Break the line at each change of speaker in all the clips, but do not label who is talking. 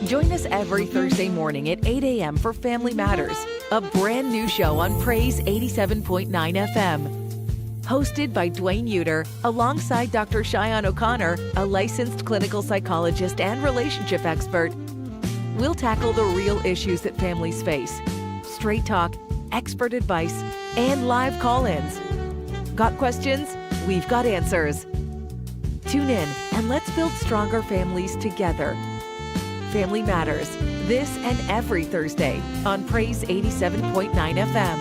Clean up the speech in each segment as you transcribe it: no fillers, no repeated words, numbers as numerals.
Join us every Thursday morning at 8 a.m. for Family Matters, a brand new show on Praise 87.9 FM. Hosted by Dwayne Uter, alongside Dr. Cheyenne O'Connor, a licensed clinical psychologist and relationship expert. We'll tackle the real issues that families face. Straight talk, expert advice, and live call-ins. Got questions? We've got answers. Tune in and let's build stronger families together. Family Matters, this and every Thursday on Praise 87.9 FM.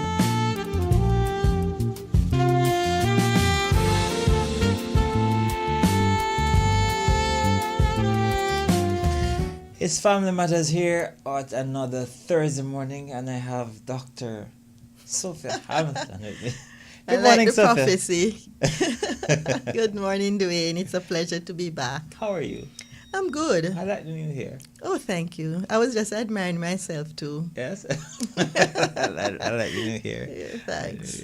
It's Family Matters here at another Thursday morning, and I have Dr. Sophia Hamilton with me. Good morning, Sophia.
Prophecy. Good morning, Dwayne. It's a pleasure to be back.
How are you?
I'm good.
I like the new hair.
Oh, thank you. I was just admiring myself too.
Yes? I like the new hair.
Yeah, thanks.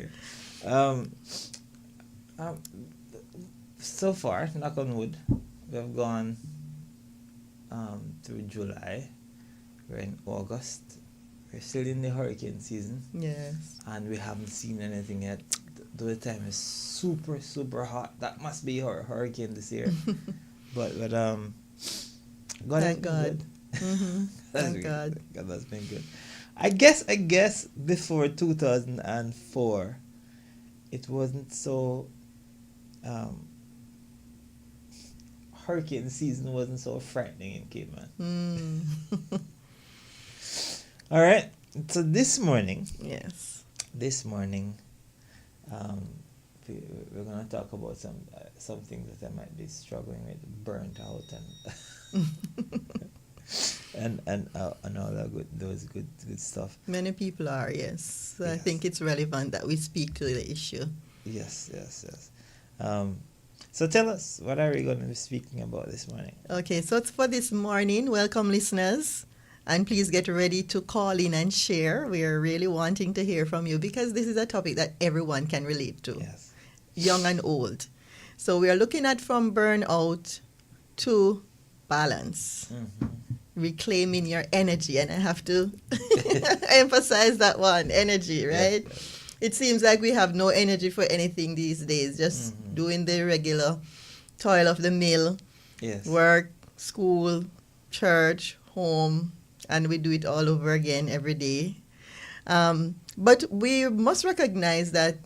So far, knock on wood, we have gone through July. We're in August. We're still in the hurricane season.
Yes.
And we haven't seen anything yet. The time is super, super hot. That must be our hurricane this year. but
Thank God. Mm-hmm. Thank God.
God has been good. I guess before 2004, it wasn't so hurricane season wasn't so frightening in Cape Man. All right. So this morning, we're gonna talk about some things that I might be struggling with, burnt out and all that those good stuff.
Many people are, yes. So
yes.
I think it's relevant that we speak to the issue.
Yes. So tell us, what are we going to be speaking about this morning?
Okay, so it's for this morning. Welcome, listeners. And please get ready to call in and share. We are really wanting to hear from you because this is a topic that everyone can relate to,
yes.
Young and old. So we are looking at from burnout to balance, reclaiming your energy. And I have to emphasize that one, energy, right? Yes. It seems like we have no energy for anything these days, just doing the regular toil of the mill,
yes.
Work, school, church, home, and we do it all over again every day. But we must recognize that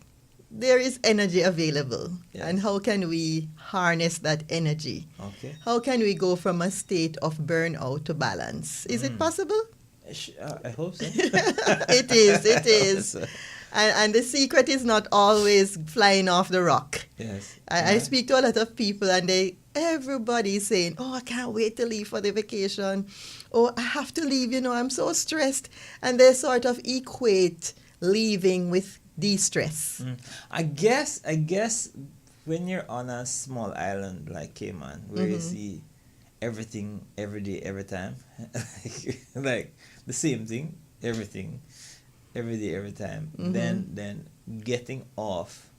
there is energy available. Yes. And how can we harness that energy?
Okay.
How can we go from a state of burnout to balance? Is it possible?
I hope so.
It is. And the secret is not always flying off the rock.
Yes.
I speak to a lot of people and everybody is saying, oh, I can't wait to leave for the vacation. Oh, I have to leave, I'm so stressed. And they sort of equate leaving with de-stress.
I guess when you're on a small island like Cayman, where you see everything every day, every time, like the same thing, everything, every day, every time, then getting off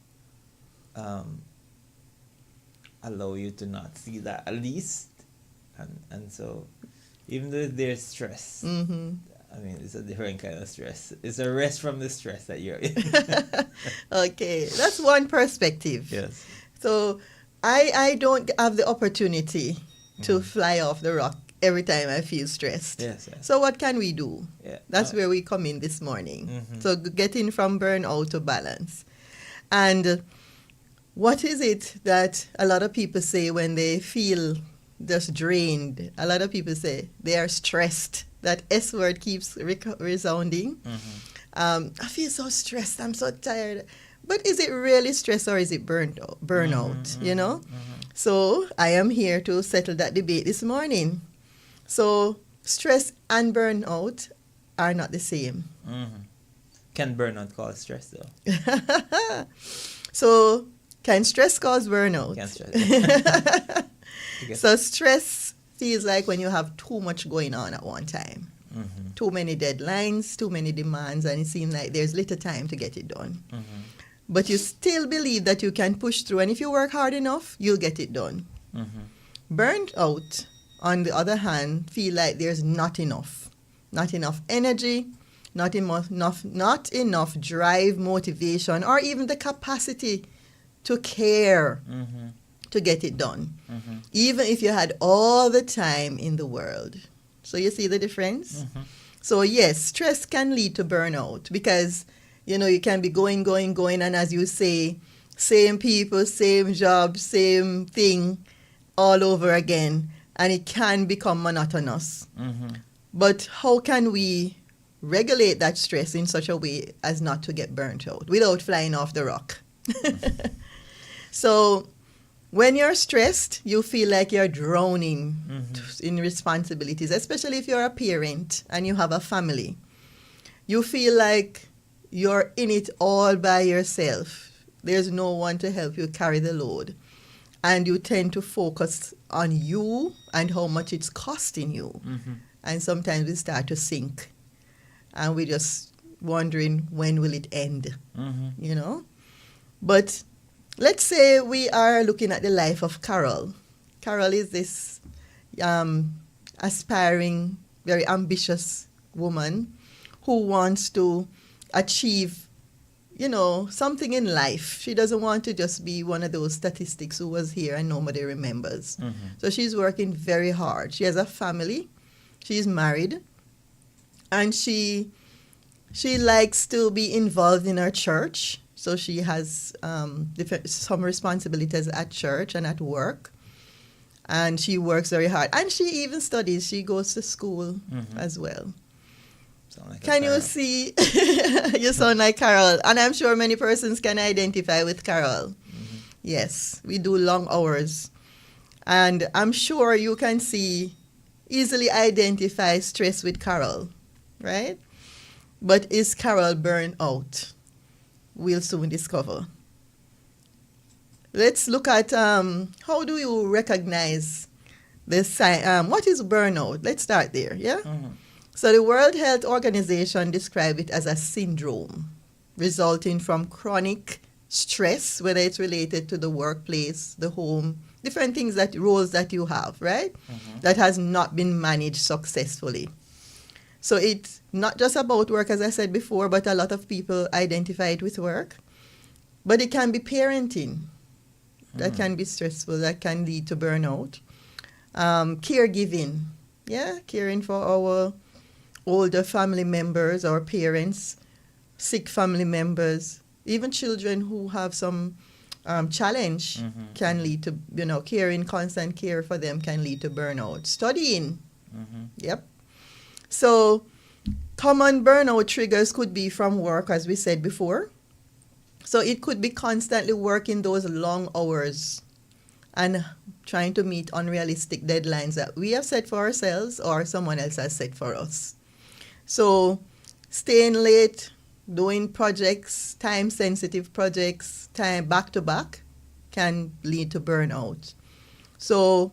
allow you to not see that at least, and so even though there's stress, I mean, it's a different kind of stress. It's a rest from the stress that you're in.
Okay, that's one perspective.
Yes.
So I don't have the opportunity to fly off the rock every time I feel stressed.
Yes.
So what can we do?
Yeah.
That's where we come in this morning. So getting from burnout to balance. And what is it that a lot of people say when they feel just drained? A lot of people say they are stressed. That S word keeps resounding. I feel so stressed. I'm so tired. But is it really stress or is it burnout? So I am here to settle that debate this morning. So stress and burnout are not the same.
Can burnout cause stress though?
So can stress cause burnout?
Can stress.
So stress feels like when you have too much going on at one time. Too many deadlines, too many demands, and it seems like there's little time to get it done. But you still believe that you can push through, and if you work hard enough, you'll get it done. Burnt out, on the other hand, feel like there's not enough energy, not enough drive, motivation, or even the capacity to care to get it done, even if you had all the time in the world. So you see the difference? So yes, stress can lead to burnout because, you can be going, and as you say, same people, same job, same thing all over again, and it can become monotonous. But how can we regulate that stress in such a way as not to get burnt out without flying off the rock? So when you're stressed, you feel like you're drowning in responsibilities, especially if you're a parent and you have a family. You feel like you're in it all by yourself. There's no one to help you carry the load. And you tend to focus on you and how much it's costing you. And sometimes we start to sink. And we're just wondering, when will it end? But let's say we are looking at the life of Carol. Carol is this aspiring, very ambitious woman who wants to achieve, something in life. She doesn't want to just be one of those statistics who was here and nobody remembers. So she's working very hard. She has a family. She's married. And she likes to be involved in her church. So she has some responsibilities at church and at work. And she works very hard. And she even studies. She goes to school as well.
Like
can you see? You sound like Carol. And I'm sure many persons can identify with Carol. Yes, we do long hours. And I'm sure you can easily identify stress with Carol, right? But is Carol burned out? We'll soon discover. Let's look at how do you recognize the sign? What is burnout? Let's start there, yeah? So the World Health Organization describes it as a syndrome resulting from chronic stress, whether it's related to the workplace, the home, different things, roles that you have, right? That has not been managed successfully. So it's not just about work, as I said before, but a lot of people identify it with work. But it can be parenting. That can be stressful. That can lead to burnout. Caregiving. Yeah, caring for our older family members or parents, sick family members, even children who have some challenge can lead to, caring, constant care for them can lead to burnout. Studying. Yep. So common burnout triggers could be from work, as we said before. So it could be constantly working those long hours and trying to meet unrealistic deadlines that we have set for ourselves or someone else has set for us. So staying late, doing projects, time-sensitive projects, time back-to-back can lead to burnout. So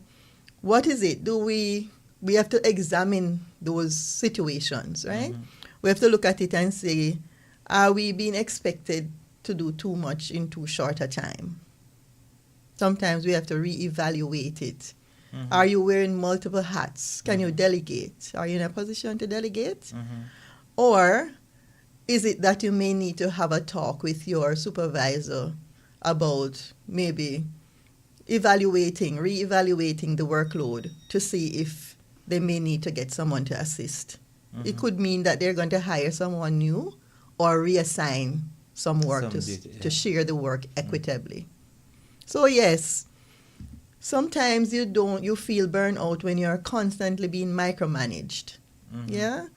what is it? We have to examine those situations, right? We have to look at it and say, are we being expected to do too much in too short a time? Sometimes we have to reevaluate it. Are you wearing multiple hats? Can you delegate? Are you in a position to delegate? Or is it that you may need to have a talk with your supervisor about maybe reevaluating the workload to see if they may need to get someone to assist? It could mean that they're going to hire someone new or reassign some work to share the work equitably. So yes, sometimes you feel burnout when you're constantly being micromanaged. Yeah?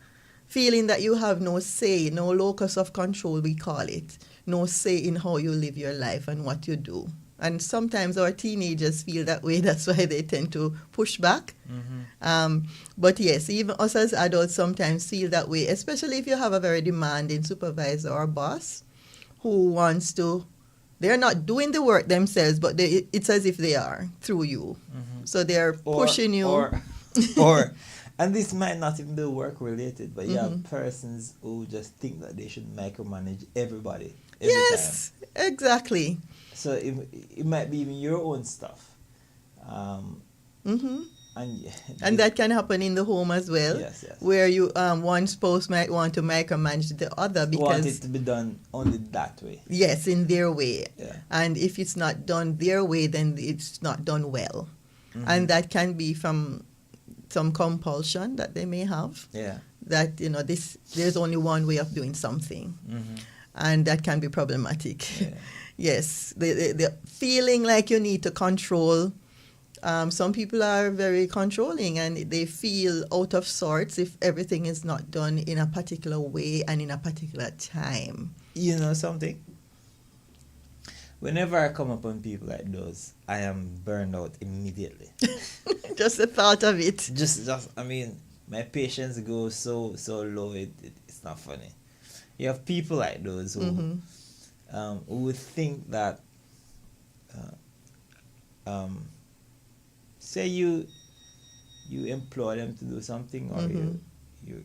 Feeling that you have no say, no locus of control, we call it. No say in how you live your life and what you do. And sometimes our teenagers feel that way. That's why they tend to push back. But yes, even us as adults sometimes feel that way, especially if you have a very demanding supervisor or boss who wants to, they're not doing the work themselves, but it's as if they are through you. So they're pushing you.
Or and this might not even be work related, but you have persons who just think that they should micromanage everybody every
yes,
time.
Exactly.
So it might be even your own stuff.
And that can happen in the home as well.
Yes, yes.
Where you one spouse might want to micromanage the other because
want it to be done only that way.
Yes, in their way.
Yeah.
And if it's not done their way, then it's not done well. And that can be from some compulsion that they may have.
Yeah.
That there's only one way of doing something, and that can be problematic.
Yeah.
Yes, the feeling like you need to control. Some people are very controlling, and they feel out of sorts if everything is not done in a particular way and in a particular time.
You know something? Whenever I come upon people like those, I am burned out immediately.
Just the thought of it.
I mean, my patience goes so low, it's not funny. You have people like those who would think that, say you employ them to do something, or you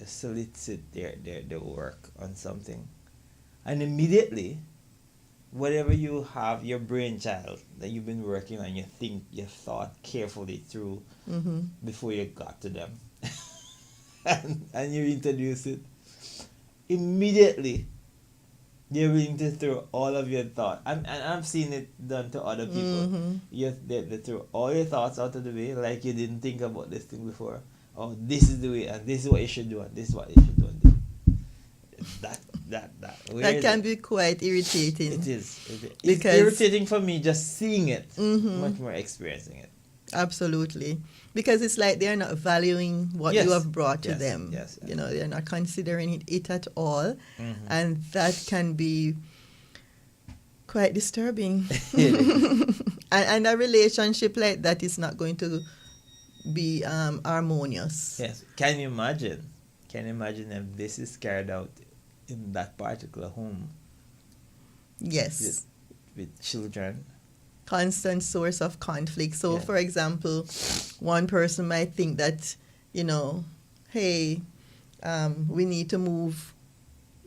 solicit their work on something, and immediately, whatever you have, your brainchild that you've been working on, you thought carefully through before you got to them, and you introduce it, immediately you're willing to throw all of your thoughts. And I've seen it done to other people. They throw all your thoughts out of the way, like you didn't think about this thing before. Oh, this is the way, and this is what you should do, and this is what you should do.
That can be quite irritating.
It is. It's irritating for me just seeing it, much more experiencing it.
Absolutely. Because it's like they're not valuing what you have brought to them.
Yes.
They're not considering it at all. And that can be quite disturbing. and a relationship like that is not going to be harmonious.
Yes. Can you imagine if this is carried out in that particular home?
Yes.
With children.
Constant source of conflict. So, for example, one person might think that, hey, we need to move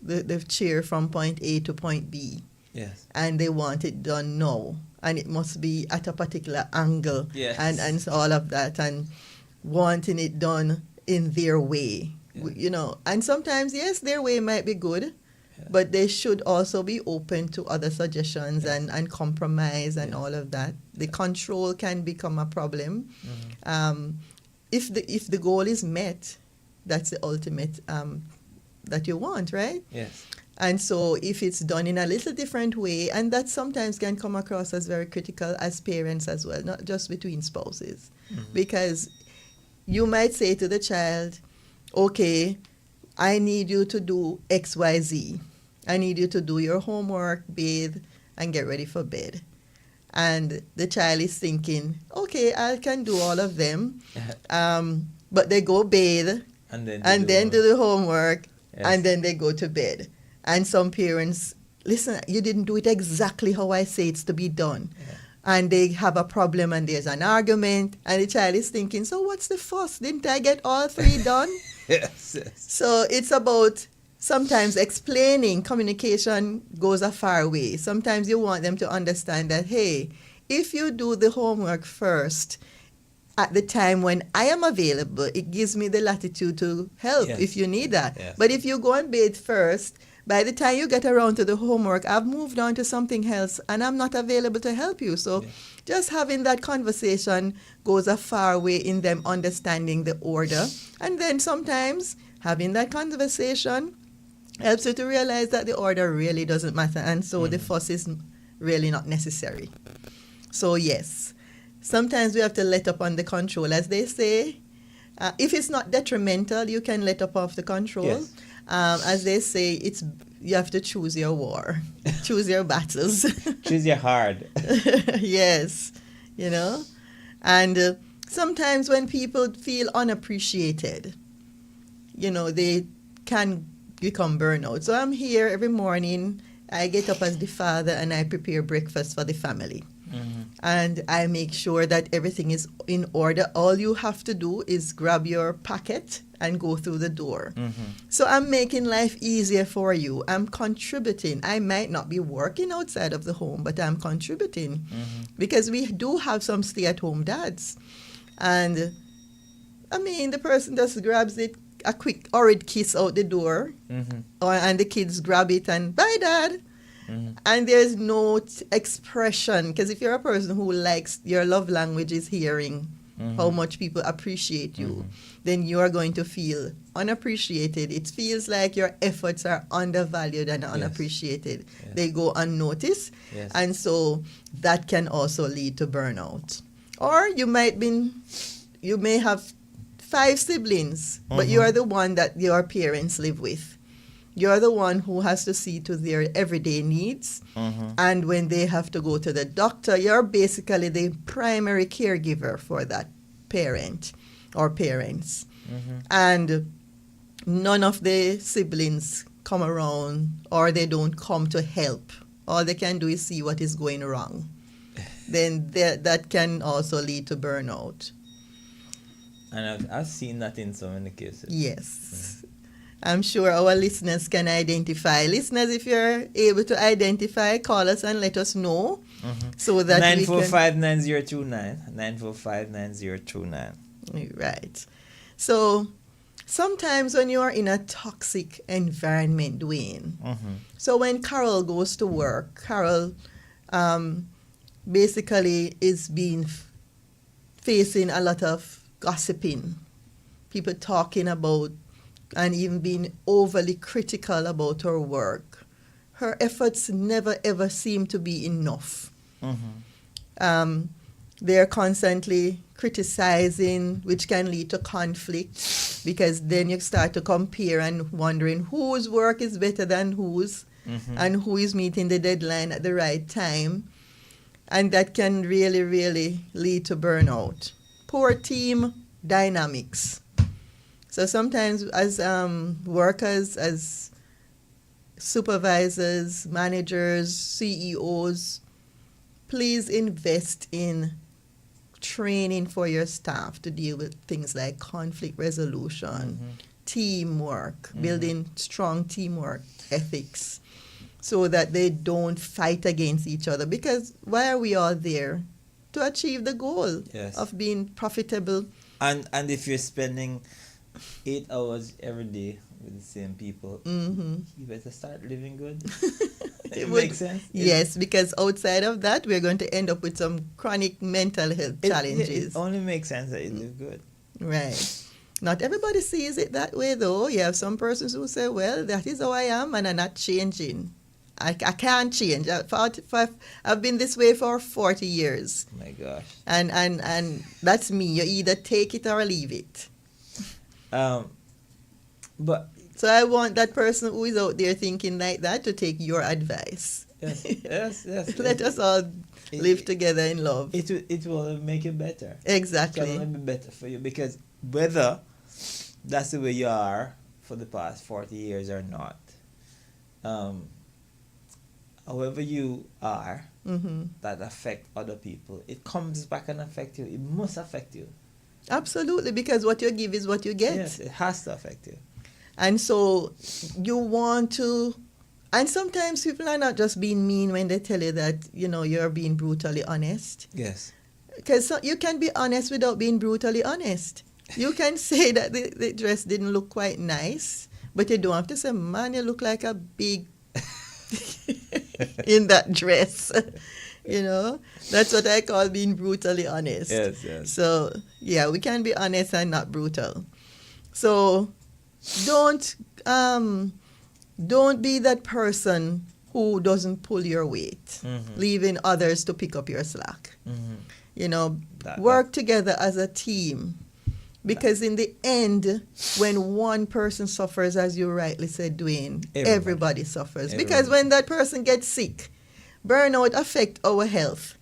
the chair from point A to point B.
Yes.
And they want it done now. And it must be at a particular angle.
Yes.
And so all of that. And wanting it done in their way. And sometimes, yes, their way might be good. But they should also be open to other suggestions and compromise and all of that. The control can become a problem. If the goal is met, that's the ultimate that you want, right?
Yes.
And so if it's done in a little different way, and that sometimes can come across as very critical as parents as well, not just between spouses. Because you might say to the child, okay, I need you to do X, Y, Z. I need you to do your homework, bathe, and get ready for bed. And the child is thinking, okay, I can do all of them. But they go bathe and then do the homework, and then they go to bed. And some parents, listen, you didn't do it exactly how I say it's to be done. And they have a problem and there's an argument, and the child is thinking, so what's the fuss? Didn't I get all three done?
Yes.
So it's about sometimes explaining. Communication goes a far way. Sometimes you want them to understand that, hey, if you do the homework first at the time when I am available, it gives me the latitude to help if you need that.
Yes.
But if you go and bathe first, by the time you get around to the homework, I've moved on to something else and I'm not available to help you. So just having that conversation goes a far way in them understanding the order. And then sometimes having that conversation helps you to realize that the order really doesn't matter. And so the fuss is really not necessary. So yes, sometimes we have to let up on the control, as they say. If it's not detrimental, you can let up off the control.
Yes.
As they say, you have to choose your war, choose your battles.
Choose your hard.
Yes, And sometimes when people feel unappreciated, they can become burnout. So I'm here every morning. I get up as the father and I prepare breakfast for the family. And I make sure that everything is in order. All you have to do is grab your packet and go through the door. So I'm making life easier for you. I'm contributing. I might not be working outside of the home, but I'm contributing. Because we do have some stay-at-home dads. And I mean, the person just grabs it, a quick horrid kiss out the door, and the kids grab it and bye, dad. And there's no expression, because if you're a person who likes, your love language is hearing how much people appreciate you, then you are going to feel unappreciated. It feels like your efforts are undervalued and unappreciated.
Yes.
They go unnoticed,
Yes.
and so that can also lead to burnout. Or you may have 5 siblings, but you are the one that your parents live with. You're the one who has to see to their everyday needs. And when they have to go to the doctor, you're basically the primary caregiver for that parent or parents. And none of the siblings come around, or they don't come to help. All they can do is see what is going wrong. Then that can also lead to burnout.
And I've seen that in so many cases.
Yes. I'm sure our listeners can identify. Listeners, if you're able to identify, call us and let us know so that
945-9029. 945-9029.
Right. So sometimes when you are in a toxic environment, Dwayne, so when Carol goes to work, Carol basically is facing a lot of gossiping, people talking about and even being overly critical about her work. Her efforts never ever seem to be enough. They're constantly criticizing, which can lead to conflict, because then you start to compare and wondering whose work is better than whose, and who is meeting the deadline at the right time. And that can really, really lead to burnout. Poor team dynamics. So sometimes as workers, as supervisors, managers, CEOs, please invest in training for your staff to deal with things like conflict resolution, teamwork, building strong teamwork ethics, so that they don't fight against each other. Because why are we all there? To achieve the goal of being profitable.
And if you're spending 8 hours every day with the same people, you better start living good. It makes sense.
Yes, because outside of that, we're going to end up with some chronic mental health challenges.
It only makes sense that you live good.
Right. Not everybody sees it that way, though. You have some persons who say, well, that is how I am, and I'm not changing. I can't change. I've been this way for 40 years.
Oh my gosh.
And that's me. You either take it or leave it.
But
so I want that person who is out there thinking like that to take your advice.
Yes.
Let us all live together in love.
It will make it better.
Exactly.
It will be better for you, because whether that's the way you are for the past 40 years or not, however you are, that affect other people, it comes back and affect you. It must affect you.
Absolutely, because what you give is what you get.
Yes, it has to affect you.
And so you want to, and sometimes people are not just being mean when they tell you that, you're being brutally honest.
Yes.
Because you can be honest without being brutally honest. You can say that the dress didn't look quite nice, but you don't have to say, man, you look like a big in that dress. That's what I call being brutally honest.
Yes.
So yeah, we can be honest and not brutal. So don't be that person who doesn't pull your weight, leaving others to pick up your slack. Work together as a team. Because in the end, when one person suffers, as you rightly said, Dwayne, everybody suffers. Because when that person gets sick, burnout affects our health,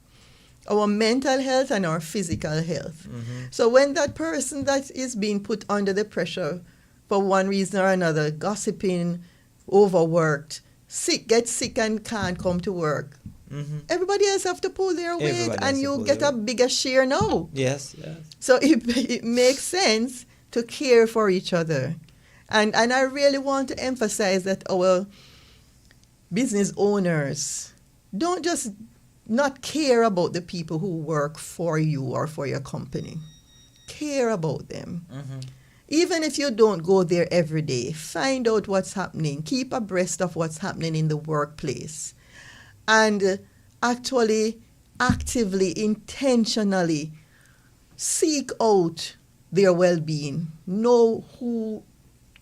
our mental health and our physical health. So when that person that is being put under the pressure for one reason or another, gossiping, overworked, gets sick and can't come to work, everybody else have to pull their weight, and you get a bigger share now.
Yes.
So it makes sense to care for each other. And I really want to emphasize that our business owners don't just not care about the people who work for you or for your company. care about them.
Mm-hmm.
Even if you don't go there every day, find out what's happening. Keep abreast of what's happening in the workplace. And actually, actively, intentionally seek out their well-being. Know who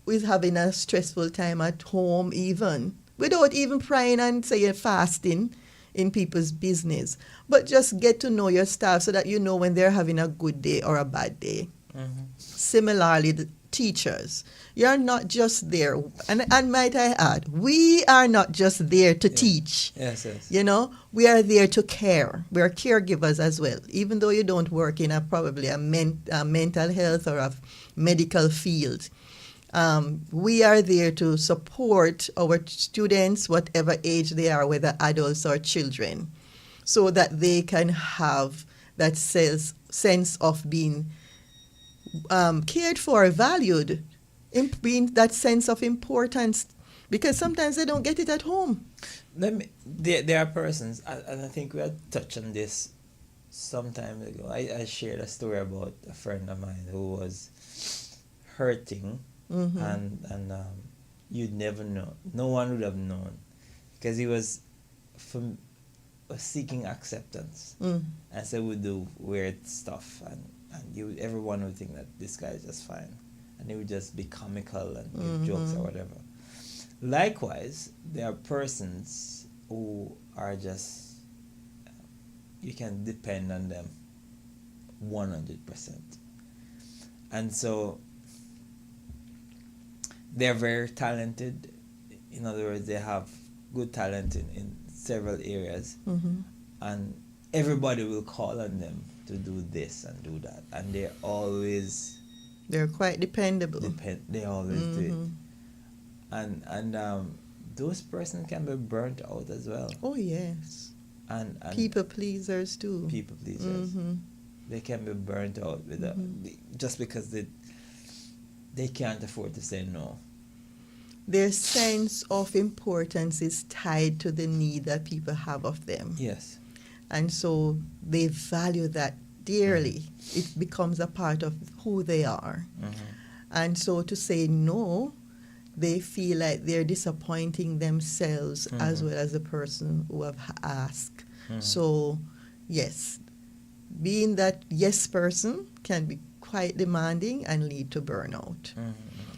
is having a stressful time at home even, without even prying and saying fasting in people's business. But just get to know your staff so that you know when they're having a good day or a bad day.
Mm-hmm.
Similarly, the teachers, you're not just there, and might I add, we are not just there to teach.
Yes, yes.
You know, we are there to care. We are caregivers as well, even though you don't work in probably a mental health or a medical field. We are there to support our students, whatever age they are, whether adults or children, so that they can have that sense of being cared for, valued, being that sense of importance, because sometimes they don't get it at home.
There are persons, and I think we had touched on this some time ago. I shared a story about a friend of mine who was hurting, and you'd never know. No one would have known, because he was seeking acceptance, and so would do weird stuff, and everyone would think that this guy is just fine, and he would just be comical and give jokes or whatever. Likewise, there are persons who are just, you can depend on them 100%. And so they're very talented. In other words, they have good talent in several areas, and everybody will call on them to do this and do that, and they're quite dependable. They always do it. And those persons can be burnt out as well.
Oh yes.
And
people pleasers too.
People pleasers. They can be burnt out with just because they can't afford to say no.
Their sense of importance is tied to the need that people have of them.
Yes.
And so they value that dearly. It becomes a part of who they are. And so to say no, they feel like they're disappointing themselves as well as the person who have asked. So, yes, being that yes person can be quite demanding and lead to burnout.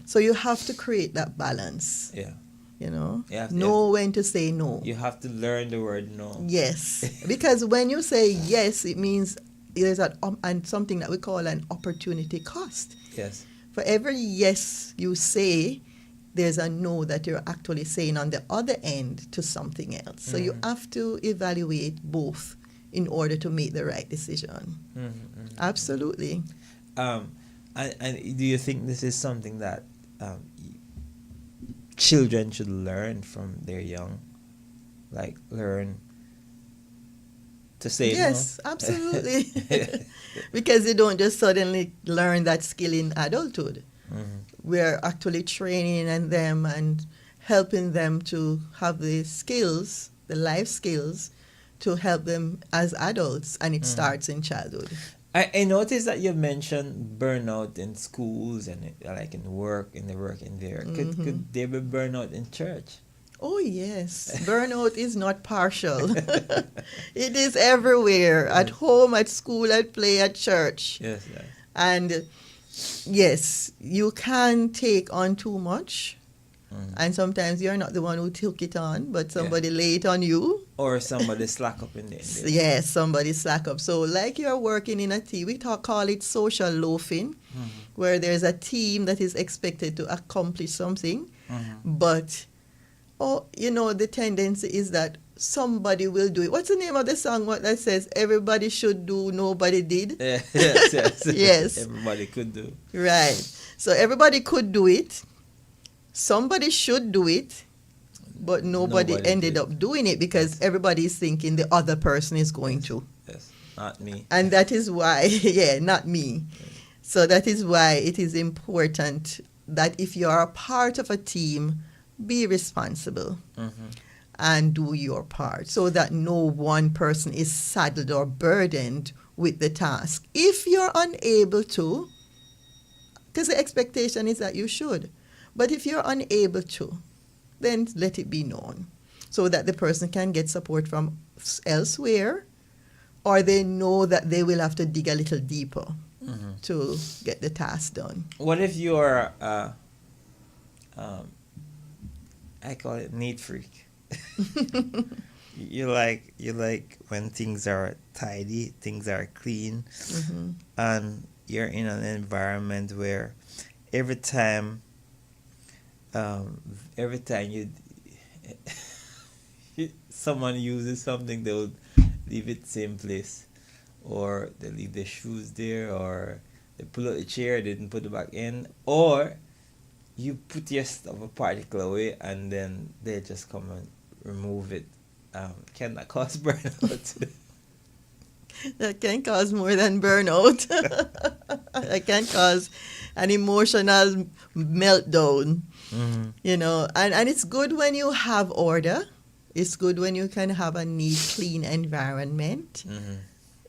So you have to create that balance.
Yeah.
You know, know when to say no.
You have to learn the word no.
Yes, because when you say yes, it means there's and something that we call an opportunity cost.
Yes.
For every yes you say, there's a no that you're actually saying on the other end to something else. So you have to evaluate both in order to make the right decision. Absolutely.
And do you think this is something that children should learn from their young? Like learn to say
yes,
no?
Absolutely. Because they don't just suddenly learn that skill in adulthood. We're actually training them and helping them to have the skills, the life skills, to help them as adults, and it starts in childhood.
I noticed that you mentioned burnout in schools and like in the work environment. Could there be burnout in church?
Oh yes, burnout is not partial. It is everywhere, at home, at school, at play, at church.
Yes, yes.
And yes, you can take on too much. And sometimes you're not the one who took it on, but somebody lay it on you.
Or somebody slack up in there.
Yes, somebody slack up. So like you're working in a team, we call it social loafing, where there's a team that is expected to accomplish something. But, the tendency is that somebody will do it. What's the name of the song that says, everybody should do, nobody did?
Yes.
Yes.
Everybody could do.
Right. So everybody could do it. Somebody should do it, but nobody ended up doing it because everybody is thinking the other person is going to.
Yes, not me.
And that is why, not me. So that is why it is important that if you are a part of a team, be responsible and do your part so that no one person is saddled or burdened with the task. If you're unable to, because the expectation is that you should, but if you're unable to, then let it be known so that the person can get support from elsewhere, or they know that they will have to dig a little deeper to get the task done.
What if you're, I call it neat freak. You like when things are tidy, things are clean, and you're in an environment where every time you someone uses something, they would leave it same place, or they leave their shoes there, or they pull out the chair, they didn't put it back in, or you put your stuff a particular way and then they just come and remove it. Can that cause burnout?
That can cause more than burnout. It can cause an emotional meltdown. You know, and it's good when you have order. It's good when you can have a neat, clean environment.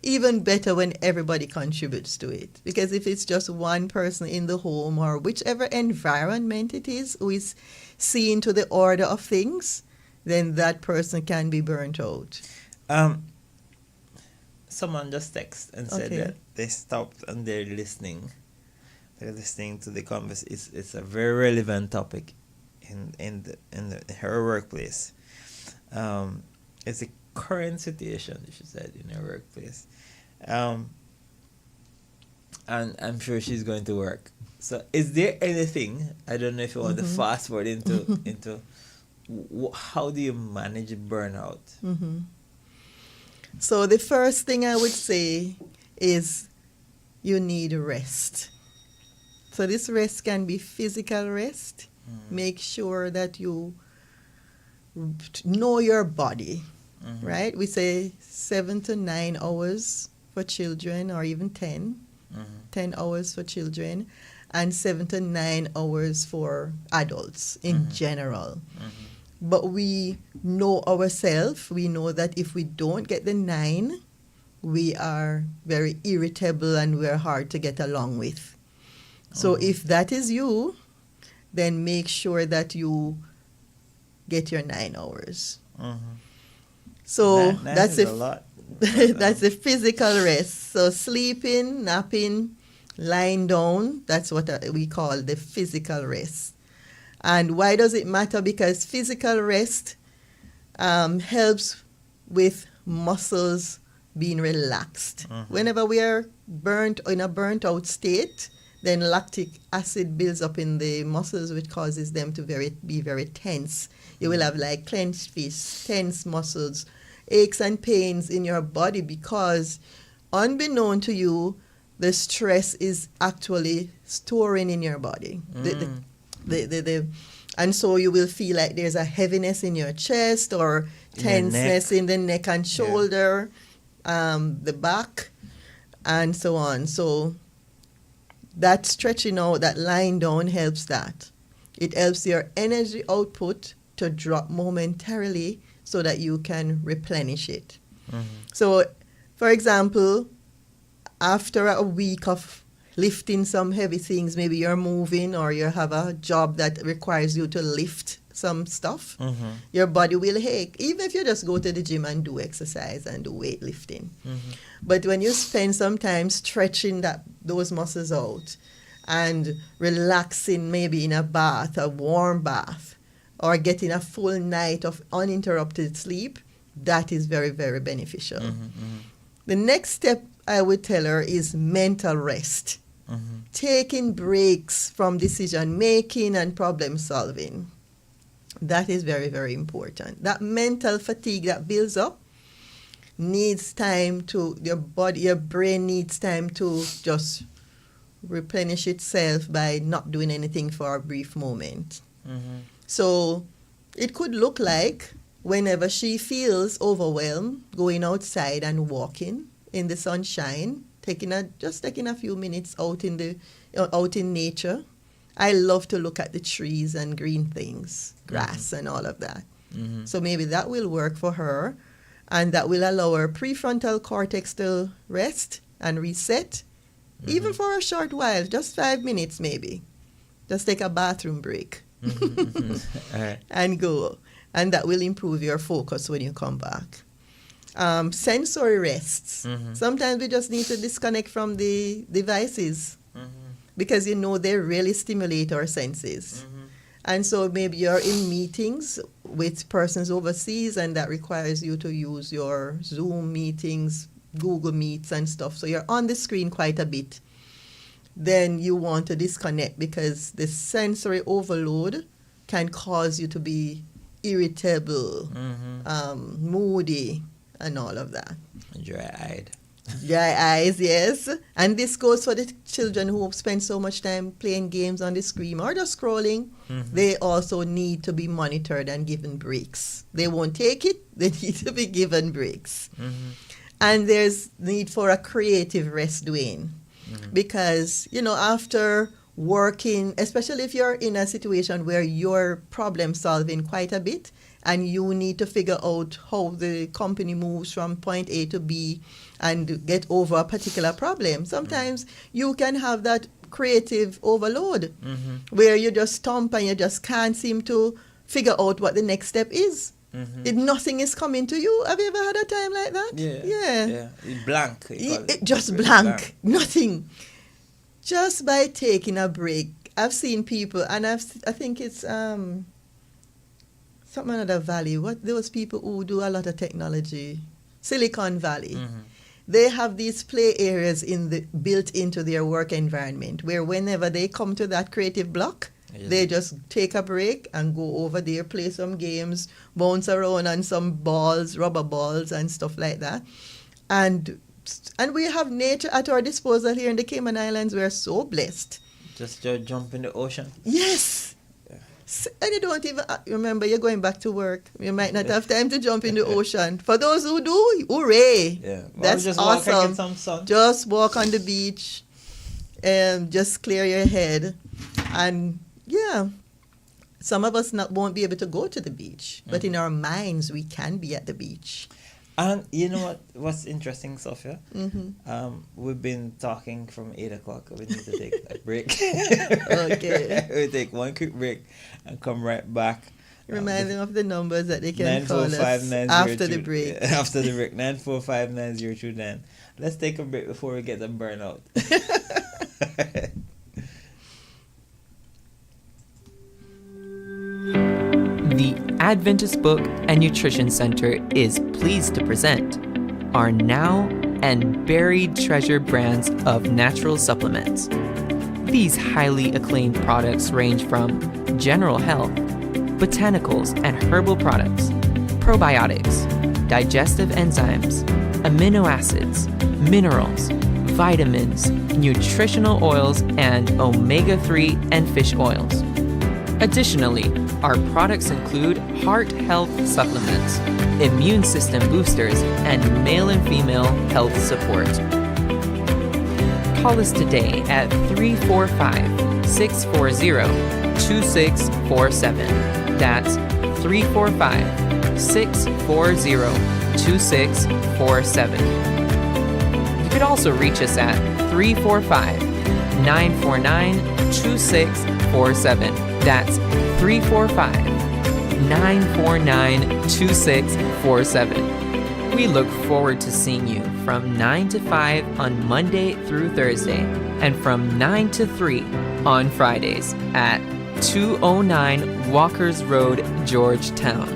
Even better when everybody contributes to it. Because if it's just one person in the home or whichever environment it is who is seeing to the order of things, then that person can be burnt out.
Someone just texted and said that they stopped and they're listening. They're listening to the conversation. It's a very relevant topic in her workplace. It's a current situation, she said, in her workplace. And I'm sure she's going to work. So is there anything, I don't know if you want to fast forward into how do you manage burnout?
So the first thing I would say is you need rest. So this rest can be physical rest. Make sure that you know your body, right? We say 7 to 9 hours for children, or even 10 hours for children, and 7 to 9 hours for adults in general. But we know ourselves. We know that if we don't get the 9, we are very irritable and we're hard to get along with. So if that is you, then make sure that you get your 9 hours. So that's
a lot.
That's the physical rest. So sleeping, napping, lying down, that's what we call the physical rest. And why does it matter? Because physical rest helps with muscles being relaxed. Whenever we are in a burnt out state, then lactic acid builds up in the muscles, which causes them to be very tense. You will have like clenched fists, tense muscles, aches and pains in your body, because unbeknown to you, the stress is actually storing in your body. And so you will feel like there's a heaviness in your chest or tenseness in the neck and shoulder, the back, and so on. So that stretching out, that lying down helps that. It helps your energy output to drop momentarily so that you can replenish it. So, for example, after a week of lifting some heavy things, maybe you're moving or you have a job that requires you to lift some stuff, your body will ache, even if you just go to the gym and do exercise and do weightlifting. But when you spend some time stretching those muscles out and relaxing, maybe in a bath, a warm bath, or getting a full night of uninterrupted sleep, that is very, very beneficial. The next step I would tell her is mental rest. Taking breaks from decision making and problem solving. That is very, very important. That mental fatigue that builds up needs time to, your brain needs time to just replenish itself by not doing anything for a brief moment. So it could look like whenever she feels overwhelmed, going outside and walking in the sunshine, taking a few minutes out in nature. I love to look at the trees and green things, grass and all of that. So maybe that will work for her. And that will allow our prefrontal cortex to rest and reset, even for a short while, just 5 minutes maybe. Just take a bathroom break
All right.
and go. And that will improve your focus when you come back. Sensory rests. Sometimes we just need to disconnect from the devices because they really stimulate our senses. And so maybe you're in meetings with persons overseas and that requires you to use your Zoom meetings, Google Meets and stuff. So you're on the screen quite a bit. Then you want to disconnect because the sensory overload can cause you to be irritable, moody, and all of that.
Dry-eyed.
Dry eyes, yes. And this goes for the children who spend so much time playing games on the screen or just scrolling. They also need to be monitored and given breaks. They won't take it. They need to be given breaks. And there's need for a creative rest, Dwayne. Because, after working, especially if you're in a situation where you're problem solving quite a bit and you need to figure out how the company moves from point A to B and get over a particular problem. Sometimes you can have that creative overload where you just stomp and you just can't seem to figure out what the next step is. Nothing is coming to you. Have you ever had a time like that?
Yeah. Blank.
Just blank. Nothing. Just by taking a break. I've seen people, and I think it's something another valley. What those people who do a lot of technology, Silicon Valley. They have these play areas built into their work environment where whenever they come to that creative block, they just take a break and go over there, play some games, bounce around on some balls, rubber balls and stuff like that. And we have nature at our disposal here in the Cayman Islands. We are so blessed.
Just jump in the ocean.
Yes. And you don't even remember you're going back to work. You might not have time to jump in the ocean. For those who do, hooray!
Yeah,
that's
just
awesome.
Walk and get some sun.
Just walk on the beach, and just clear your head, and some of us won't be able to go to the beach, but in our minds we can be at the beach.
And you know what's interesting, Sophia? We've been talking from 8 o'clock. We need to take a break.
Okay.
We take one quick break and come right back.
Remind them of the numbers that they can call us after the break.
After the break, 945-9029. Let's take a break before we get the burnout.
The Adventist Book and Nutrition Center is pleased to present our now and buried treasure brands of natural supplements. These highly acclaimed products range from general health, botanicals and herbal products, probiotics, digestive enzymes, amino acids, minerals, vitamins, nutritional oils, and omega-3 and fish oils. Additionally, our products include heart health supplements, immune system boosters, and male and female health support. Call us today at 345-640-2647. That's 345-640-2647. You could also reach us at 345-949-2647. That's 345-949-2647. We look forward to seeing you from 9 to 5 on Monday through Thursday and from 9 to 3 on Fridays at 209 Walkers Road, Georgetown.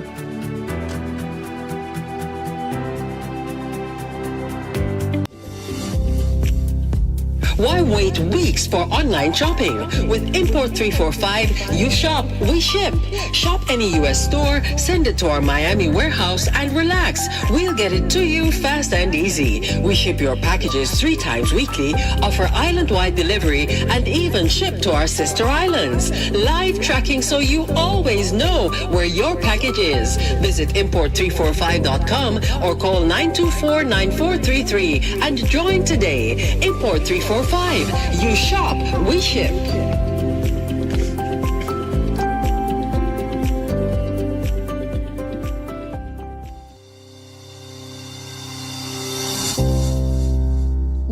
Why wait weeks for online shopping? With Import 345, you shop, we ship. Shop any U.S. store, send it to our Miami warehouse, and relax. We'll get it to you fast and easy. We ship your packages 3 times weekly, offer island-wide delivery, and even ship to our sister islands. Live tracking so you always know where your package is. Visit import345.com or call 924-9433 and join today. Import 345. You shop, we ship.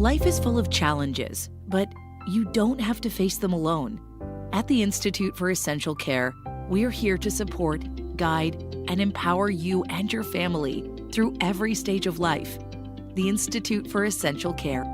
Life is full of challenges, but you don't have to face them alone. At the Institute for Essential Care, we're here to support, guide, and empower you and your family through every stage of life. The Institute for Essential Care.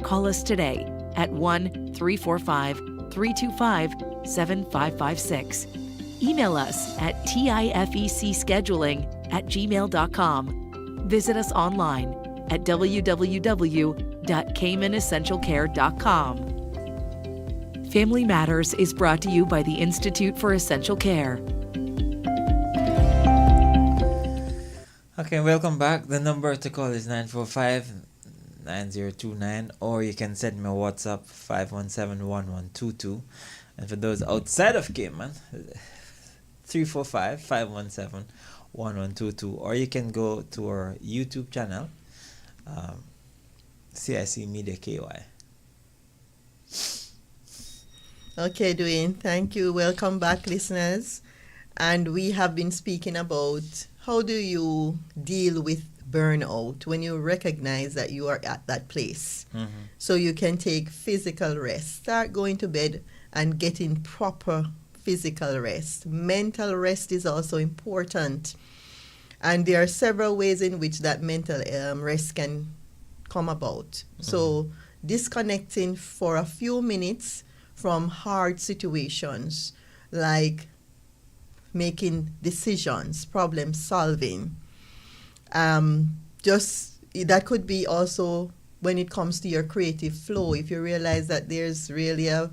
Call us today at 1-345-325-7556. Email us at tifecscheduling@gmail.com. Visit us online at www.caymanessentialcare.com. Family Matters is brought to you by the Institute for Essential Care.
Okay, welcome back. The number to call is 945-9029, or you can send me a WhatsApp 517-1122. And for those outside of Cayman, 345-517-1122, or you can go to our YouTube channel, CIC Media KY.
Okay, Dwayne, thank you. Welcome back, listeners. And we have been speaking about how do you deal with burnout when you recognize that you are at that place. So you can take physical rest. Start going to bed and getting proper physical rest. Mental rest is also important. And there are several ways in which that mental rest can come about. So disconnecting for a few minutes from hard situations, like making decisions, problem solving. Just that could be also when it comes to your creative flow. If you realize that there's really a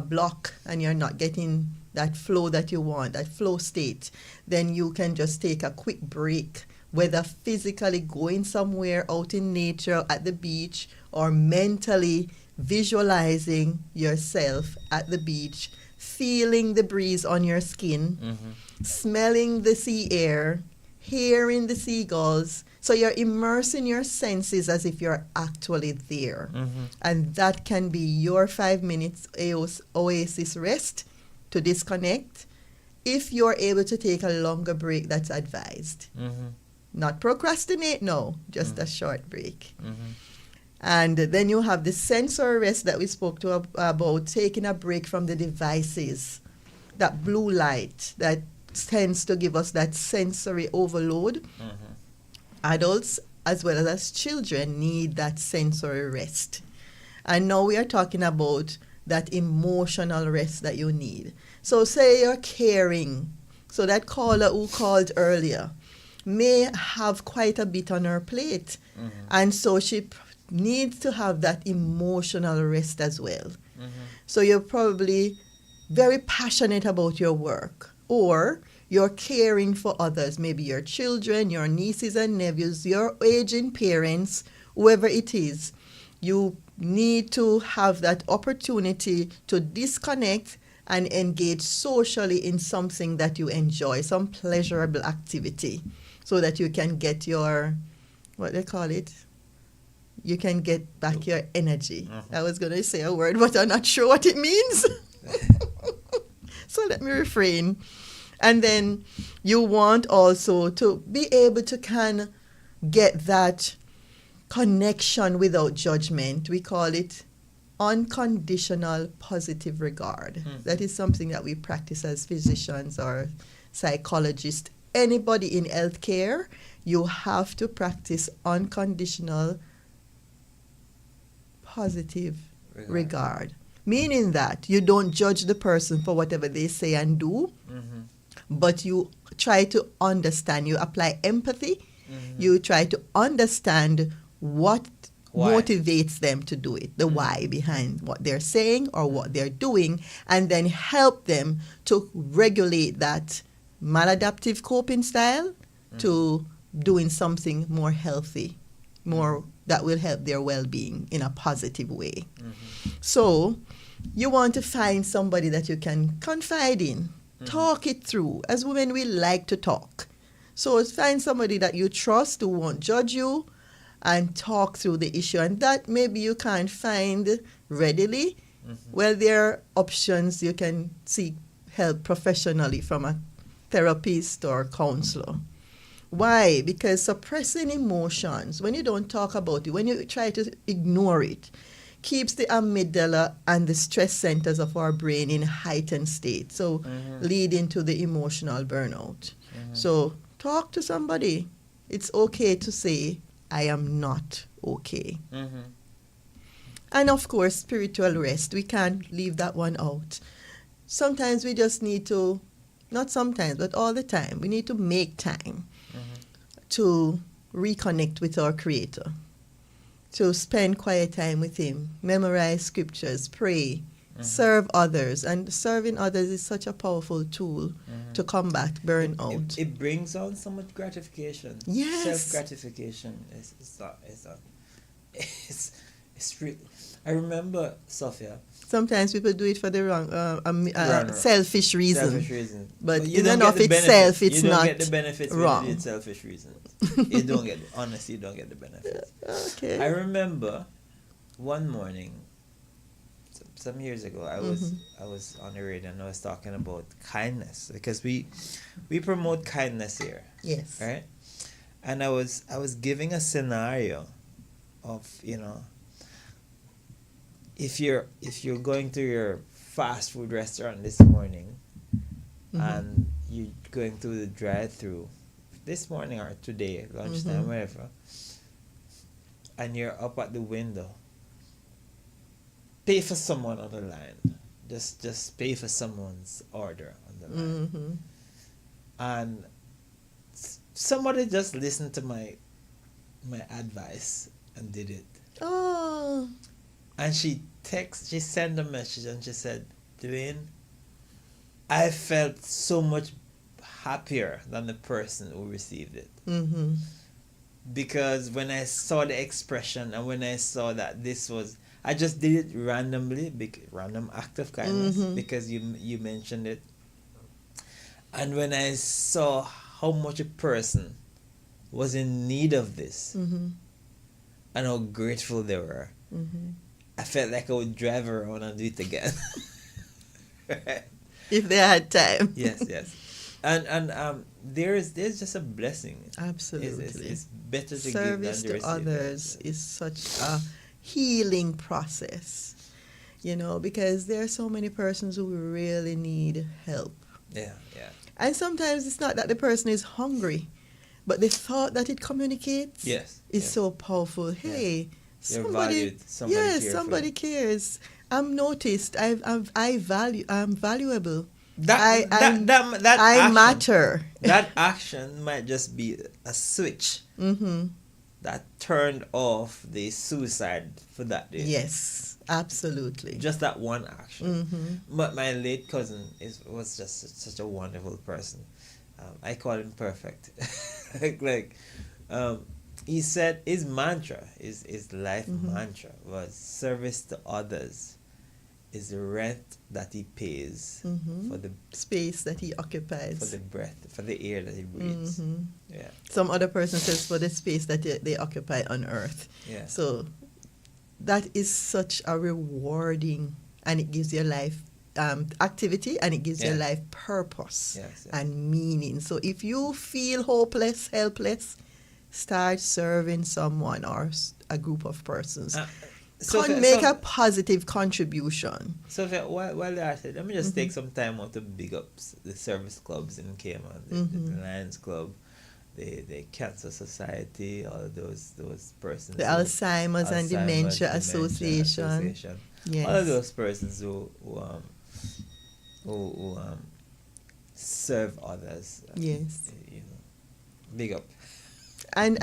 block and you're not getting that flow that you want, that flow state, then you can just take a quick break, whether physically going somewhere out in nature at the beach or mentally visualizing yourself at the beach, feeling the breeze on your skin, smelling the sea air, hearing the seagulls. So you're immersing your senses as if you're actually there. And that can be your 5 minutes oasis rest to disconnect. If you're able to take a longer break, that's advised. Not procrastinate, no, just a short break. And then you have the sensory rest that we spoke to about, taking a break from the devices, that blue light that tends to give us that sensory overload. Adults as well as children need that sensory rest. And now we are talking about that emotional rest that you need. So say you're caring. So that caller who called earlier may have quite a bit on her plate. And so she needs to have that emotional rest as well. So you're probably very passionate about your work, or you're caring for others, maybe your children, your nieces and nephews, your aging parents, whoever it is. You need to have that opportunity to disconnect and engage socially in something that you enjoy, some pleasurable activity, so that you can get your, what they call it, you can get back your energy. I was going to say a word, but I'm not sure what it means. So let me refrain. And then you want also to be able to get that connection without judgment. We call it unconditional positive regard. That is something that we practice as physicians or psychologists. Anybody in healthcare, you have to practice unconditional positive regard. Meaning that you don't judge the person for whatever they say and do, but you try to understand. You apply empathy. You try to understand what motivates them to do it, the why behind what they're saying or what they're doing, and then help them to regulate that maladaptive coping style to doing something more healthy, more that will help their well-being in a positive way. So you want to find somebody that you can confide in, talk it through. As women, we like to talk. So find somebody that you trust who won't judge you and talk through the issue. And that maybe you can't find readily. Well, there are options. You can seek help professionally from a therapist or counselor. Why? Because suppressing emotions, when you don't talk about it, when you try to ignore it, keeps the amygdala and the stress centers of our brain in heightened state. So leading to the emotional burnout. So talk to somebody. It's okay to say, I am not okay. And of course, spiritual rest. We can't leave that one out. Sometimes we just need to, not sometimes, but all the time, we need to make time to reconnect with our Creator, to spend quiet time with Him, memorize scriptures, pray, serve others. And serving others is such a powerful tool to combat burnout.
It brings on so much gratification.
Yes.
Self-gratification it's really. I remember, Sophia.
Sometimes people do it for the wrong, selfish reason.
Selfish reason.
But
you
even
don't
of
get the
itself,
benefits.
it's
you don't
not
get the benefits
wrong.
when you do it selfish reasons. You don't get, honestly, you don't get the benefits.
Okay.
I remember one morning, some years ago, I was on the radio and I was talking about kindness, because we promote kindness here.
Yes.
Right? And I was giving a scenario of, if you're going to your fast food restaurant this morning and you're going through the drive-through this morning or today, lunchtime, whatever, and you're up at the window, pay for someone on the line. Just pay for someone's order on the line. And somebody just listened to my advice and did it.
Oh.
And she sent a message and she said, Dwayne, I felt so much happier than the person who received it. Because when I saw the expression and when I saw that this was, I just did it randomly, random act of kindness, because you mentioned it. And when I saw how much a person was in need of this and how grateful they were, I felt like I would drive around and do it again.
If they had time.
Yes. And there's just a blessing.
Absolutely.
It's better to
Service
give than to
to
receive.
others is such a healing process, because there are so many persons who really need help.
Yeah.
And sometimes it's not that the person is hungry, but the thought that it communicates is so powerful. Hey,
You're
somebody,
valued.
somebody cares. I'm noticed. I'm valuable.
That
I
action,
matter.
That action might just be a switch that turned off the suicide for that day.
Yes, absolutely.
Just that one action. But my late cousin was just such a wonderful person. I call him perfect. He said his mantra, his life mantra was service to others is the rent that he pays for the
space that he occupies,
for the breath, for the air that he breathes. Yeah.
Some other person says for the space that they occupy on earth.
Yeah.
So that is such a rewarding, and it gives your life activity, and it gives your life purpose and meaning. So if you feel hopeless, helpless, start serving someone or a group of persons. Make a positive contribution.
So while they're at it, let me just take some time out to big up the service clubs in Cayman, the Lions Club, the Cancer Society, all of those persons.
The Alzheimer's and Dementia Association. Yes.
All of those persons who serve others.
Yes.
Big up.
And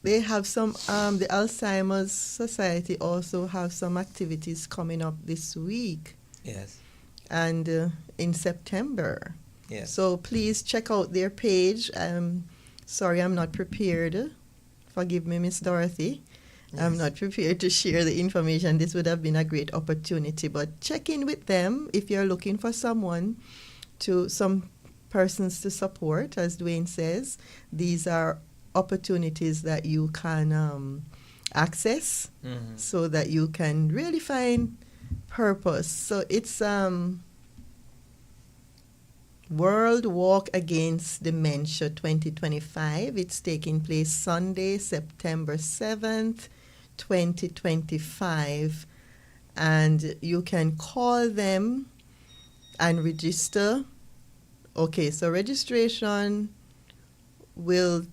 they have some, the Alzheimer's Society also have some activities coming up this week.
Yes.
And in September.
Yes.
So please check out their page. Sorry, I'm not prepared. Forgive me, Miss Dorothy. Yes. I'm not prepared to share the information. This would have been a great opportunity. But check in with them if you're looking for some persons to support, as Dwayne says. These are opportunities that you can access so that you can really find purpose. So it's World Walk Against Dementia 2025. It's taking place Sunday, September 7th, 2025. And you can call them and register. Okay, so registration you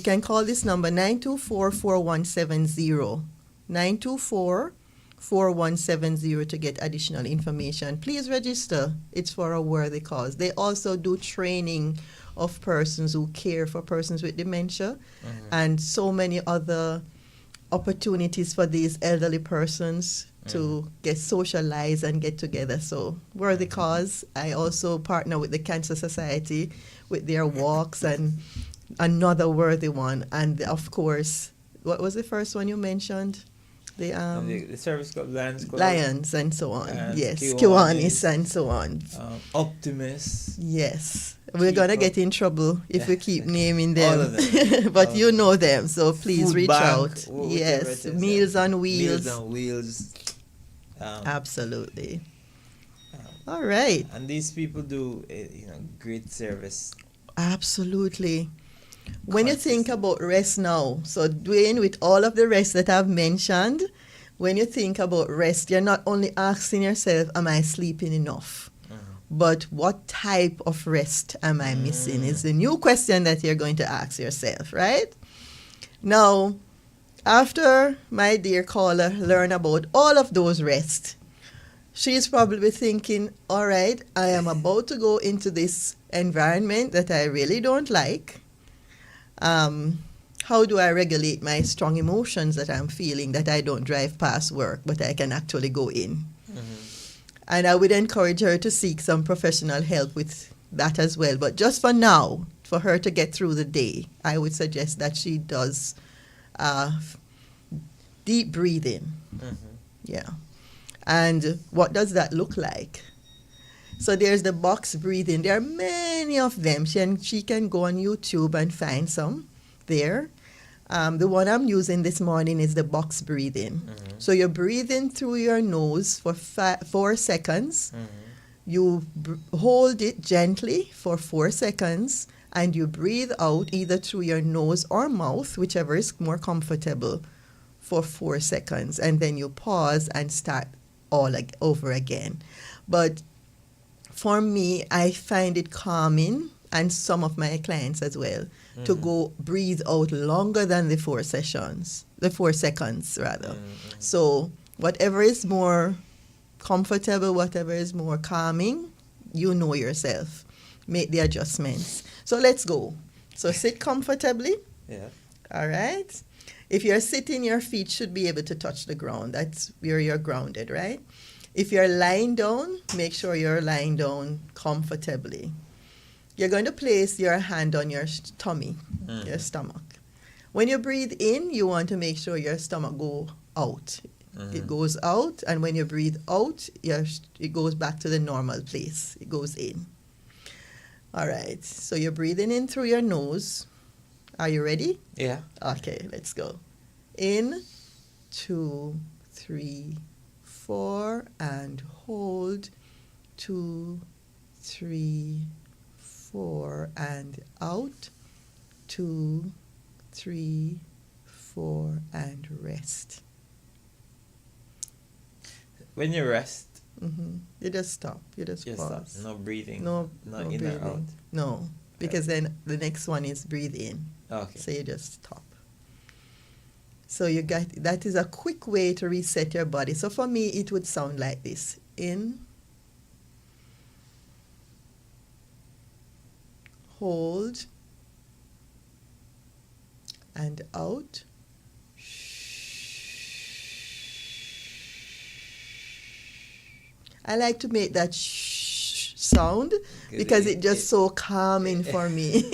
can call this number 924-4170. 924-4170 to get additional information. Please register. It's for a worthy cause. They also do training of persons who care for persons with dementia and so many other opportunities for these elderly persons to get socialized and get together. So worthy cause. I also partner with the Cancer Society with their walks and another worthy one. And of course, what was the first one you mentioned? The
Service Club,
Lions and so on.
And
yes,
Kiwanis.
Kiwanis and so on.
Optimus.
Yes. We're going to get in trouble if we keep naming them.
All of them.
But you know them, so please
Food
reach
bank,
out. Yes, Meals on Wheels.
Meals on Wheels.
Absolutely. All right.
And these people do, great service.
Absolutely. When you think about rest now, so Dwayne, with all of the rest that I've mentioned, when you think about rest, you're not only asking yourself, am I sleeping enough? But what type of rest am I missing is the new question that you're going to ask yourself, right? Now, after my dear caller learned about all of those rests, she's probably thinking, all right, I am about to go into this environment that I really don't like. How do I regulate my strong emotions that I'm feeling that I don't drive past work, but I can actually go in? And I would encourage her to seek some professional help with that as well. But just for now, for her to get through the day, I would suggest that she does deep breathing. Yeah. And what does that look like? So there's the box breathing. There are many of them. She can go on YouTube and find some there. The one I'm using this morning is the box breathing. So you're breathing through your nose for 4 seconds. You hold it gently for 4 seconds, and you breathe out either through your nose or mouth, whichever is more comfortable, for 4 seconds. And then you pause and start all over again. But for me, I find it calming, and some of my clients as well, to go breathe out longer than the 4 seconds rather. So whatever is more comfortable, whatever is more calming, you know yourself. Make the adjustments. So let's go. So sit comfortably.
Yeah.
All right. If you're sitting, your feet should be able to touch the ground. That's where you're grounded, right? If you're lying down, make sure you're lying down comfortably. You're going to place your hand on your tummy, your stomach. When you breathe in, you want to make sure your stomach goes out. It goes out, and when you breathe out, it goes back to the normal place. It goes in. All right. So you're breathing in through your nose. Are you ready?
Yeah.
Okay, let's go. In, 2, 3, 4, and hold. 2, 3, 4, and out. 2, 3, 4, and rest.
When you rest,
you just stop. You just pause.
stop. No breathing.
No
in
breathing.
or out.
No, because then the next one is breathe in.
Okay.
So you just stop. So that is a quick way to reset your body. So for me, it would sound like this. In, hold, and out. I like to make that sound because it's just so calming for me.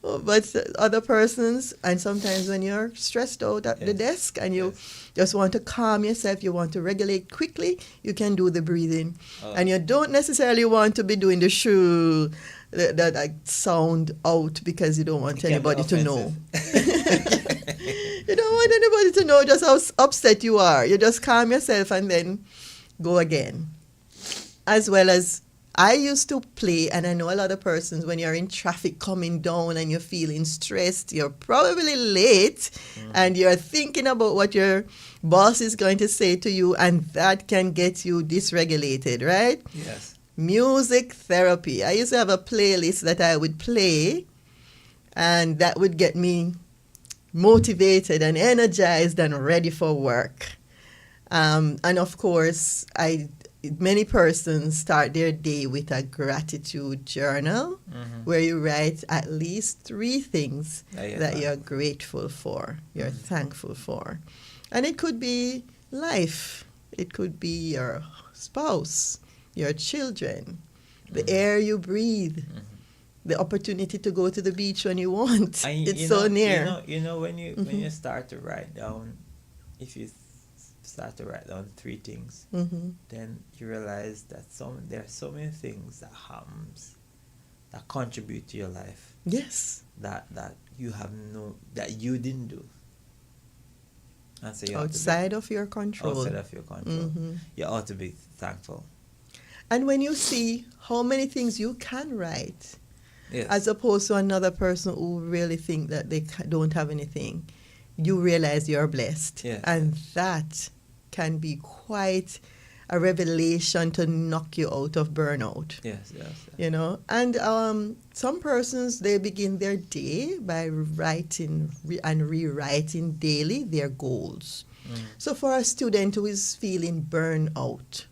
But other persons, and sometimes when you're stressed out at the desk and you just want to calm yourself, you want to regulate quickly, you can do the breathing. And you don't necessarily want to be doing the shoo, that sound out, because you don't want anybody to know. You don't want anybody to know just how upset you are. You just calm yourself and then go again. As well as I used to play, and I know a lot of persons, when you're in traffic coming down and you're feeling stressed, you're probably late, and you're thinking about what your boss is going to say to you, and that can get you dysregulated, right?
Yes.
Music therapy. I used to have a playlist that I would play, and that would get me motivated and energized and ready for work. And of course, many persons start their day with a gratitude journal where you write at least 3 things that you're grateful for, you're thankful for. And it could be life. It could be your spouse, your children, the air you breathe, the opportunity to go to the beach when you want. It's so near.
You know when you start to write down, if you start to write down 3 things, then you realize that there are so many things that happens that contribute to your life.
Yes.
That you have that you didn't do. And so
outside of your control.
Outside of your control. You ought to be thankful.
And when you see how many things you can write,
yes,
as opposed to another person who really think that they don't have anything, you realize you're blessed.
Yes.
And that can be quite a revelation to knock you out of burnout.
Yes.
You know, and some persons, they begin their day by writing and rewriting daily their goals. So for a student who is feeling burnout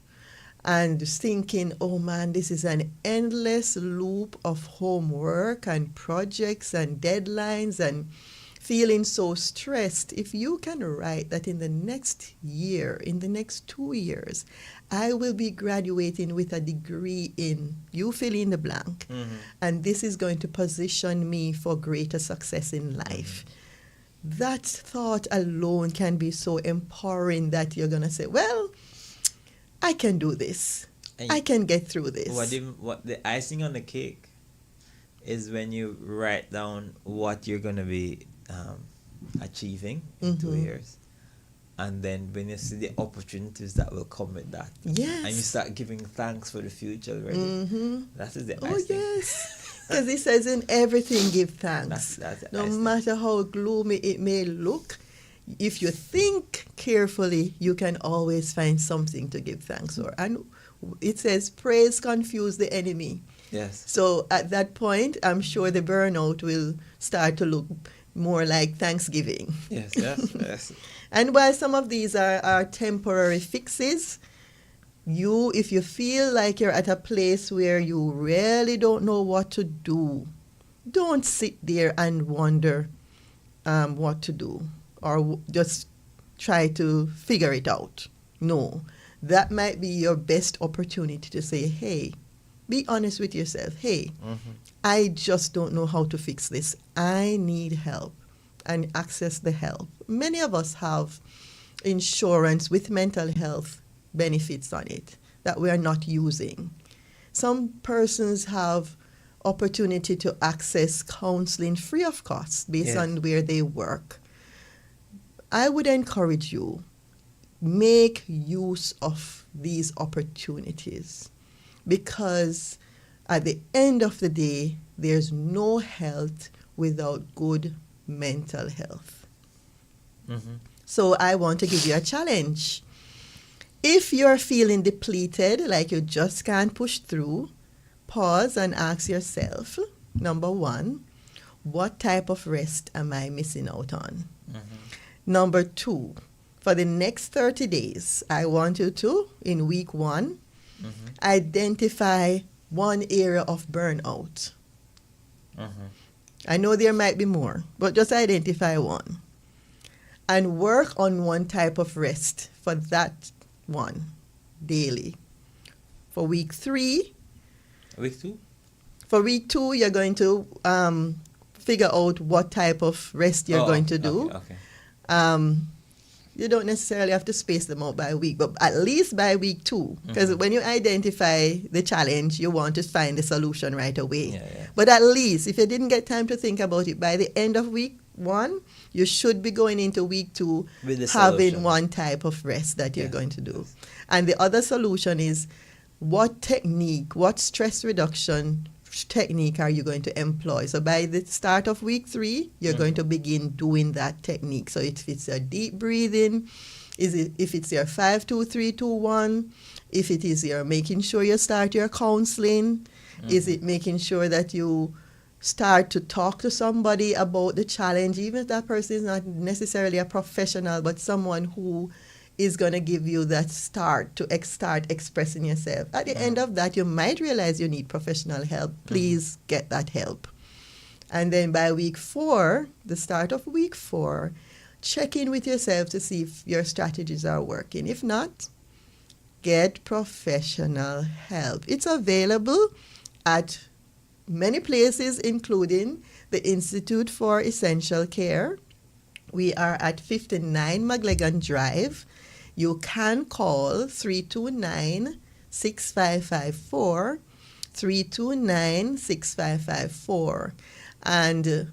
and thinking, oh man, this is an endless loop of homework and projects and deadlines and feeling so stressed, if you can write that in the next year, in the next 2 years, I will be graduating with a degree in, you fill in the blank, and this is going to position me for greater success in life. That thought alone can be so empowering that you're going to say, well, I can do this. I can get through this.
What the icing on the cake is when you write down what you're going to be achieving in 2 years, and then when you see the opportunities that will come with that,
yes,
and you start giving thanks for the future already. That is the icing.
Oh yes, because he says in everything give thanks.
That's
no matter how gloomy it may look, if you think carefully, you can always find something to give thanks for. And it says praise confuse the enemy.
Yes.
So at that point, I'm sure the burnout will start to look more like Thanksgiving.
Yes.
And while some of these are temporary fixes, if you feel like you're at a place where you really don't know what to do, don't sit there and wonder what to do or just try to figure it out. No, that might be your best opportunity to say, hey, be honest with yourself. Hey, I just don't know how to fix this. I need help, and access the help. Many of us have insurance with mental health benefits on it that we are not using. Some persons have opportunity to access counseling free of cost based on where they work. I would encourage you, make use of these opportunities, because at the end of the day, there's no health without good mental health. So I want to give you a challenge. If you're feeling depleted, like you just can't push through, pause and ask yourself, number 1, what type of rest am I missing out on? Number 2, for the next 30 days, I want you to, in week 1, identify one area of burnout. I know there might be more, but just identify one. And work on one type of rest for that one daily. For week 3.
Week 2?
For week 2, you're going to figure out what type of rest you're going to do.
Okay.
You don't necessarily have to space them out by week, but at least by week 2. Because when you identify the challenge, you want to find the solution right away. But at least, if you didn't get time to think about it, by the end of week 1, you should be going into week 2
with the
having
solution.
one type of rest that you're going to do. And the other solution is what technique, what stress reduction technique are you going to employ? So by the start of week 3, you're going to begin doing that technique. So if it's a deep breathing, if it's your 5, 2, 3, 2, 1, if it is your making sure you start your counseling, is it making sure that you start to talk to somebody about the challenge, even if that person is not necessarily a professional, but someone who is going to give you that start expressing yourself. At the end of that, you might realize you need professional help. Please get that help. And then by week 4, the start of week 4, check in with yourself to see if your strategies are working. If not, get professional help. It's available at many places, including the Institute for Essential Care. We are at 59 McLegan Drive. You can call 329-6554, 329-6554, and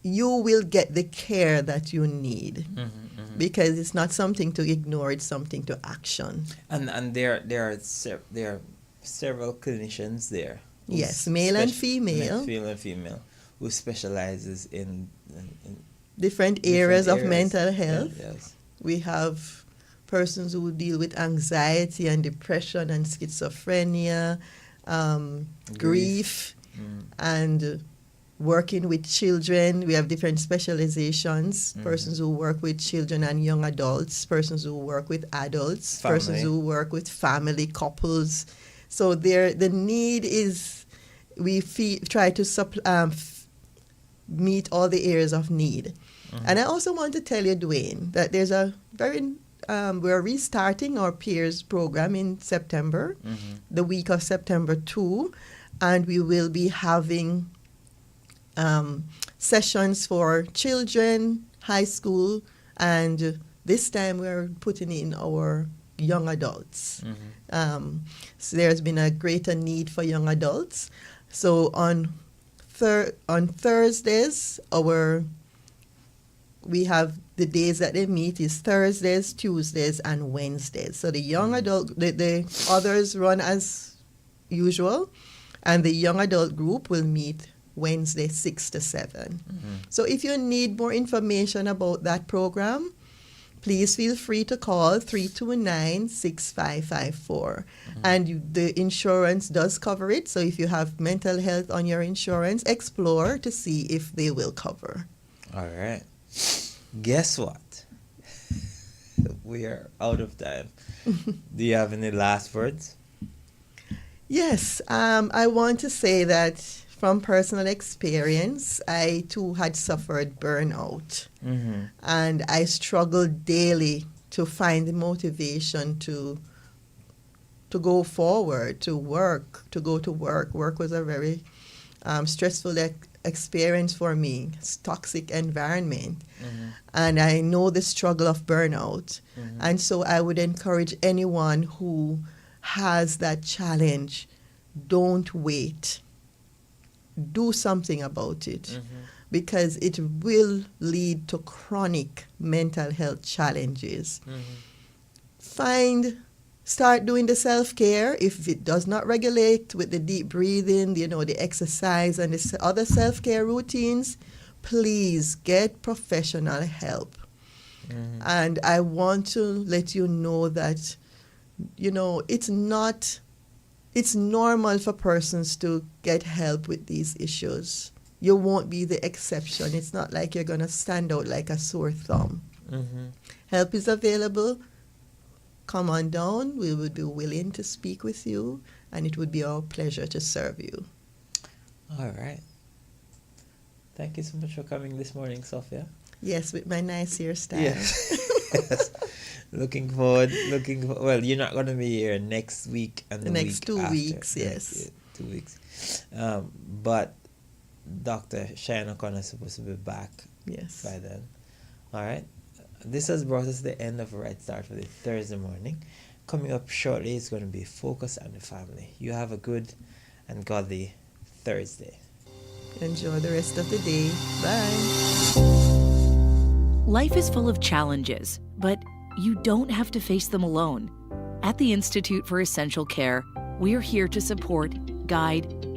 you will get the care that you need, because it's not something to ignore, it's something to action.
And there are several clinicians there.
Yes, male and female,
who specializes in
different areas of mental health.
Yes.
We have persons who deal with anxiety and depression and schizophrenia, grief, and working with children. We have different specializations, persons who work with children and young adults, persons who work with adults, persons who work with family, couples. So the need is, we try to meet all the areas of need. And I also want to tell you, Dwayne, that there's a we're restarting our peers program in September, the week of September 2, and we will be having sessions for children, high school, and this time we're putting in our young adults. So there's been a greater need for young adults. So on Thursdays, we have the days that they meet is Thursdays, Tuesdays, and Wednesdays. So the young adult, the others run as usual, and the young adult group will meet Wednesday 6 to 7. So if you need more information about that program, please feel free to call 329-6554. And the insurance does cover it. So if you have mental health on your insurance, explore to see if they will cover.
All right. Guess what? We are out of time. Do you have any last words?
Yes. I want to say that from personal experience, I too had suffered burnout. And I struggled daily to find the motivation to go forward, to go to work. Work was a very stressful experience for me. It's toxic environment. And I know the struggle of burnout. And so I would encourage anyone who has that challenge, don't wait. Do something about it, because it will lead to chronic mental health challenges. Start doing the self-care. If it does not regulate with the deep breathing, the exercise and the other self-care routines, please get professional help. And I want to let you know that, it's normal for persons to get help with these issues. You won't be the exception. It's not like you're going to stand out like a sore thumb. Help is available. Come on down. We would be willing to speak with you, and it would be our pleasure to serve you.
All right. Thank you so much for coming this morning, Sophia.
Yes, with my nice hairstyle.
Yes. Looking forward. Well, you're not going to be here next week and the
next
week
2
after.
weeks, yes.
2 weeks. But Dr. Cheyenne O'Connor is supposed to be back by then. All right. This has brought us to the end of a Right Start for the Thursday morning. Coming up shortly is going to be Focus on the Family. You have a good and godly Thursday.
Enjoy the rest of the day. Bye.
Life is full of challenges, but you don't have to face them alone. At the Institute for Essential Care, We're here to support, guide,